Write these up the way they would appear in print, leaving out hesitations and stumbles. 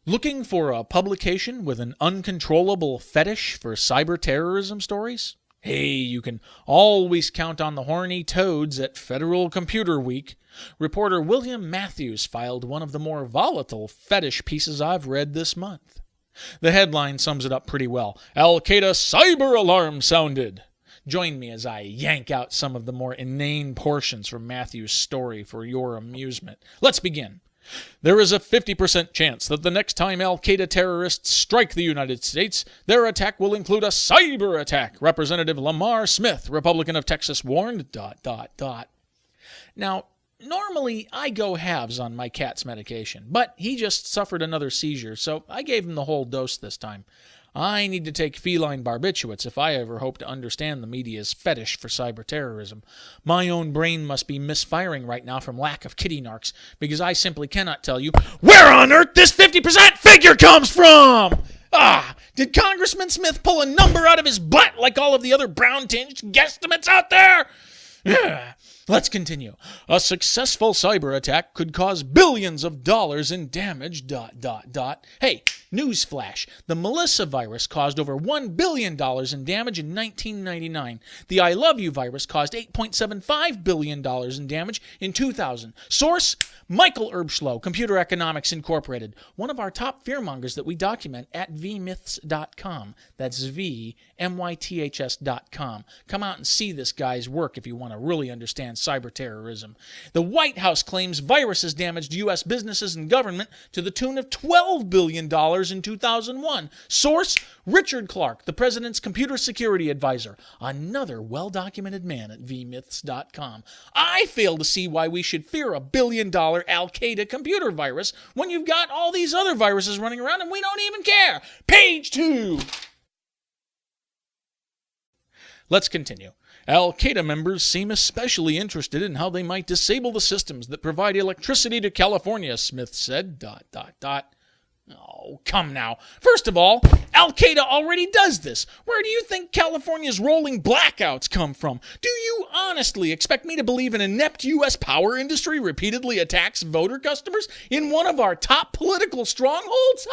Looking for a publication with an uncontrollable fetish for cyber terrorism stories? Hey, you can always count on the horny toads at Federal Computer Week. Reporter William Matthews filed one of the more volatile fetish pieces I've read this month. The headline sums it up pretty well. Al-Qaeda cyber alarm sounded. Join me as I yank out some of the more inane portions from Matthews' story for your amusement. Let's begin. There is a 50% chance that the next time Al-Qaeda terrorists strike the United States, their attack will include a cyber attack, Representative Lamar Smith, Republican of Texas, warned, ... Now, normally I go halves on my cat's medication, but he just suffered another seizure, so I gave him the whole dose this time. I need to take feline barbiturates if I ever hope to understand the media's fetish for cyber terrorism. My own brain must be misfiring right now from lack of kitty narcs, because I simply cannot tell you where on earth this 50% figure comes from! Did Congressman Smith pull a number out of his butt like all of the other brown-tinged guesstimates out there? Let's continue. A successful cyber attack could cause billions of dollars in damage, ... Hey, newsflash. The Melissa virus caused over $1 billion in damage in 1999. The I Love You virus caused $8.75 billion in damage in 2000. Source, Michael Erbschlow, Computer Economics Incorporated, one of our top fearmongers that we document at vmyths.com. That's VMYTHS.com. Come out and see this guy's work if you want to really understand cyber terrorism. The White House claims viruses damaged U.S. businesses and government to the tune of $12 billion in 2001. Source, Richard Clark, the president's computer security advisor, another well-documented man at vmyths.com. I fail to see why we should fear a billion-dollar Al-Qaeda computer virus when you've got all these other viruses running around and we don't even care. Page 2. Let's continue. Al-Qaeda members seem especially interested in how they might disable the systems that provide electricity to California, Smith said, ... Oh, come now. First of all, Al-Qaeda already does this. Where do you think California's rolling blackouts come from? Do you honestly expect me to believe an inept U.S. power industry repeatedly attacks voter customers in one of our top political strongholds?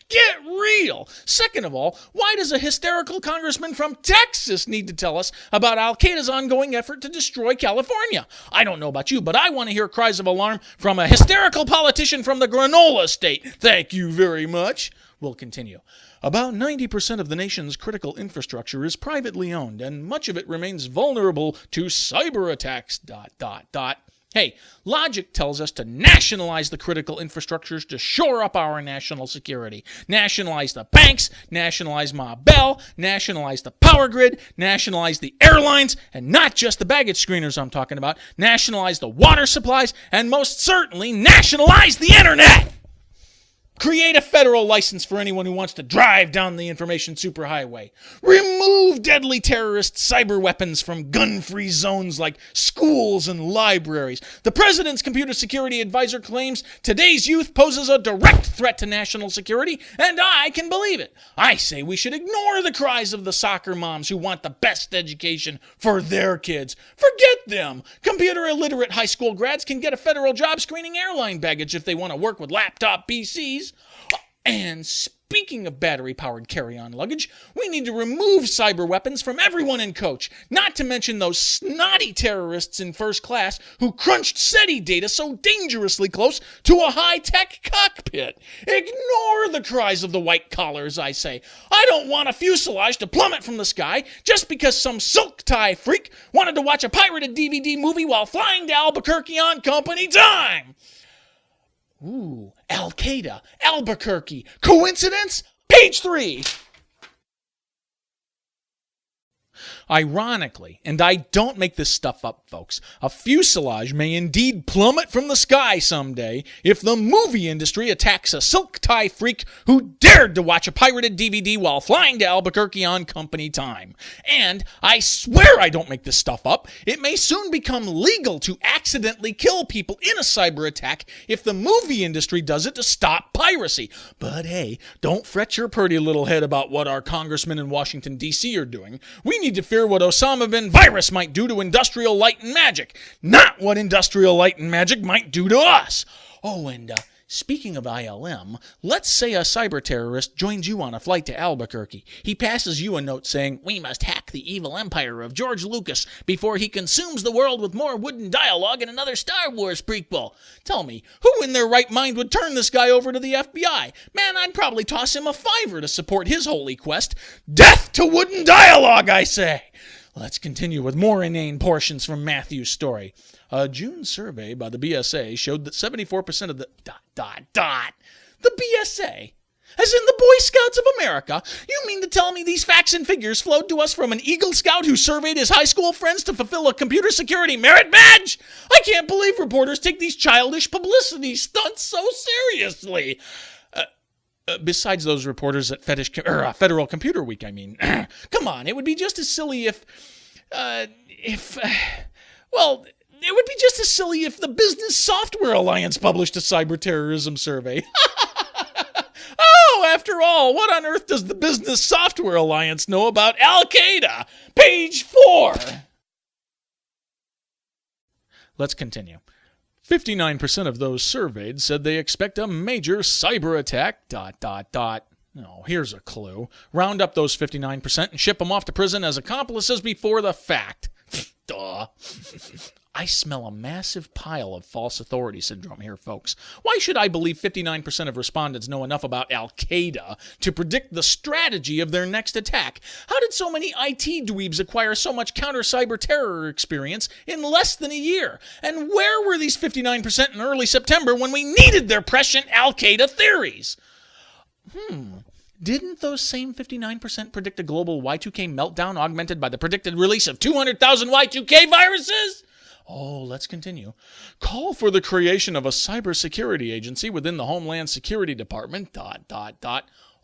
Get real. Second of all, why does a hysterical congressman from Texas need to tell us about Al-Qaeda's ongoing effort to destroy California? I don't know about you, but I want to hear cries of alarm from a hysterical politician from the granola state. Thank you very much. We'll continue. About 90% of the nation's critical infrastructure is privately owned, and much of it remains vulnerable to cyber attacks, ... Hey, logic tells us to nationalize the critical infrastructures to shore up our national security. Nationalize the banks, nationalize Ma Bell, nationalize the power grid, nationalize the airlines, and not just the baggage screeners I'm talking about, nationalize the water supplies, and most certainly nationalize the internet! Create a federal license for anyone who wants to drive down the information superhighway. Remove deadly terrorist cyber weapons from gun-free zones like schools and libraries. The president's computer security advisor claims today's youth poses a direct threat to national security, and I can believe it. I say we should ignore the cries of the soccer moms who want the best education for their kids. Forget them. Computer illiterate high school grads can get a federal job screening airline baggage if they want to work with laptop PCs. And speaking of battery-powered carry-on luggage, we need to remove cyber weapons from everyone in coach, not to mention those snotty terrorists in first class who crunched SETI data so dangerously close to a high-tech cockpit. Ignore the cries of the white collars, I say. I don't want a fuselage to plummet from the sky just because some silk tie freak wanted to watch a pirated DVD movie while flying to Albuquerque on company time. Ooh, Al-Qaeda, Albuquerque. Coincidence? Page 3. Ironically, and I don't make this stuff up, folks, a fuselage may indeed plummet from the sky someday if the movie industry attacks a silk tie freak who dared to watch a pirated DVD while flying to Albuquerque on company time. And I swear I don't make this stuff up, it may soon become legal to accidentally kill people in a cyber attack if the movie industry does it to stop piracy. But hey, don't fret your pretty little head about what our congressmen in Washington, D.C. are doing. We need to fear what Osama bin Virus might do to Industrial Light and Magic, not what Industrial Light and Magic might do to us. Oh, and Speaking of ILM, let's say a cyber terrorist joins you on a flight to Albuquerque. He passes you a note saying, "We must hack the evil empire of George Lucas before he consumes the world with more wooden dialogue and another Star Wars prequel." Tell me, who in their right mind would turn this guy over to the FBI? Man, I'd probably toss him a $5 to support his holy quest. Death to wooden dialogue, I say! Let's continue with more inane portions from Matthew's story. A June survey by the BSA showed that 74% of the... The BSA? As in the Boy Scouts of America? You mean to tell me these facts and figures flowed to us from an Eagle Scout who surveyed his high school friends to fulfill a computer security merit badge? I can't believe reporters take these childish publicity stunts so seriously. Besides those reporters at Federal Computer Week, I mean. Come on, it would be just as silly if the Business Software Alliance published a cyber terrorism survey. Oh, after all, what on earth does the Business Software Alliance know about Al-Qaeda? Page 4. Let's continue. 59% of those surveyed said they expect a major cyber attack, ... Oh, here's a clue. Round up those 59% and ship them off to prison as accomplices before the fact. Duh. I smell a massive pile of false authority syndrome here, folks. Why should I believe 59% of respondents know enough about Al-Qaeda to predict the strategy of their next attack? How did so many IT dweebs acquire so much counter-cyber terror experience in less than a year? And where were these 59% in early September when we needed their prescient Al-Qaeda theories? Didn't those same 59% predict a global Y2K meltdown augmented by the predicted release of 200,000 Y2K viruses? Oh, let's continue. Call for the creation of a cybersecurity agency within the Homeland Security Department, ...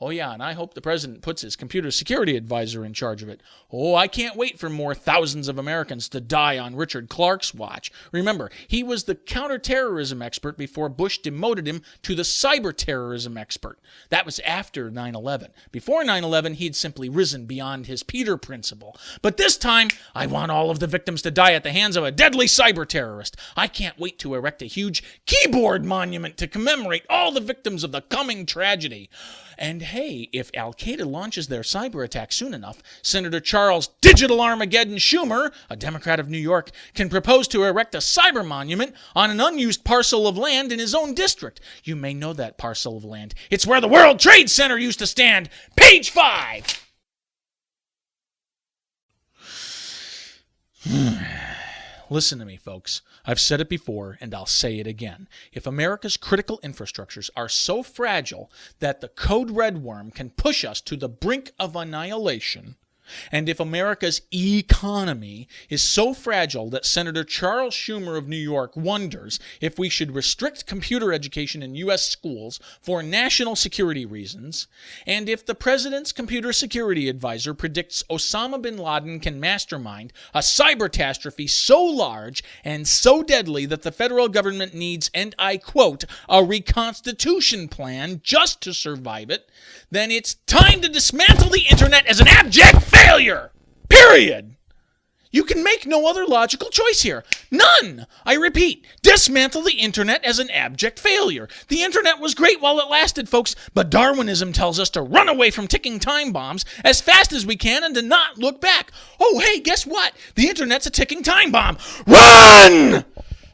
Oh yeah, and I hope the president puts his computer security advisor in charge of it. Oh, I can't wait for more thousands of Americans to die on Richard Clarke's watch. Remember, he was the counterterrorism expert before Bush demoted him to the cyber terrorism expert. That was after 9/11. Before 9/11, he'd simply risen beyond his Peter principle. But this time, I want all of the victims to die at the hands of a deadly cyber terrorist. I can't wait to erect a huge keyboard monument to commemorate all the victims of the coming tragedy. And hey, if Al-Qaeda launches their cyber attack soon enough, Senator Charles Digital Armageddon Schumer, a Democrat of New York, can propose to erect a cyber monument on an unused parcel of land in his own district. You may know that parcel of land. It's where the World Trade Center used to stand. Page 5. Listen to me, folks. I've said it before, and I'll say it again. If America's critical infrastructures are so fragile that the code red worm can push us to the brink of annihilation, and if America's economy is so fragile that Senator Charles Schumer of New York wonders if we should restrict computer education in U.S. schools for national security reasons, and if the president's computer security advisor predicts Osama bin Laden can mastermind a cybertastrophe so large and so deadly that the federal government needs, and I quote, a reconstitution plan just to survive it, then it's time to dismantle the internet as an abject failure. Period. You can make no other logical choice here. None. I repeat, dismantle the internet as an abject failure. The internet was great while it lasted, folks, but Darwinism tells us to run away from ticking time bombs as fast as we can and to not look back. Oh, hey, guess what? The internet's a ticking time bomb. Run!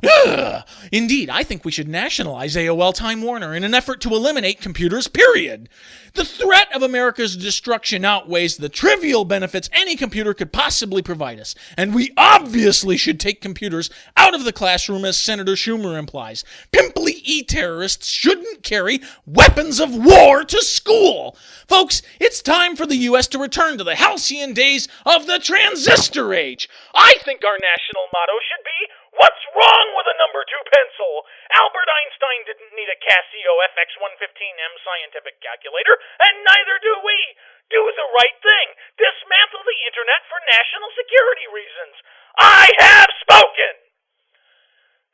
Ugh. Indeed, I think we should nationalize AOL Time Warner in an effort to eliminate computers, period. The threat of America's destruction outweighs the trivial benefits any computer could possibly provide us, and we obviously should take computers out of the classroom as Senator Schumer implies. Pimply e-terrorists shouldn't carry weapons of war to school. Folks, it's time for the U.S. to return to the halcyon days of the transistor age. I think our national motto should be, "What's wrong with a number 2 pencil?" Albert Einstein didn't need a Casio FX115M scientific calculator, and neither do we. Do the right thing. Dismantle the internet for national security reasons. I have spoken!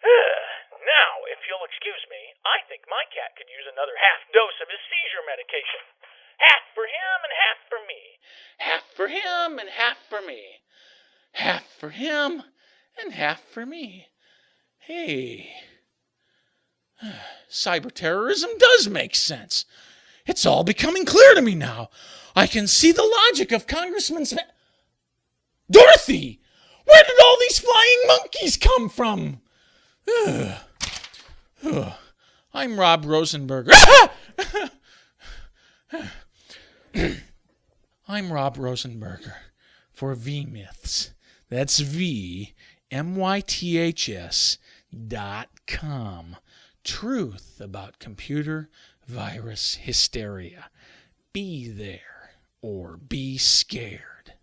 Now, if you'll excuse me, I think my cat could use another half dose of his seizure medication. Half for him and half for me. Half for him and half for me. Half for him and half for me. Hey. Cyber terrorism does make sense. It's all becoming clear to me now. I can see the logic of Congressman Smith. Dorothy! Where did all these flying monkeys come from? I'm Rob Rosenberger. I'm Rob Rosenberger for VMyths. That's VMYTHS.com. Truth about computer virus hysteria. Be there or be scared.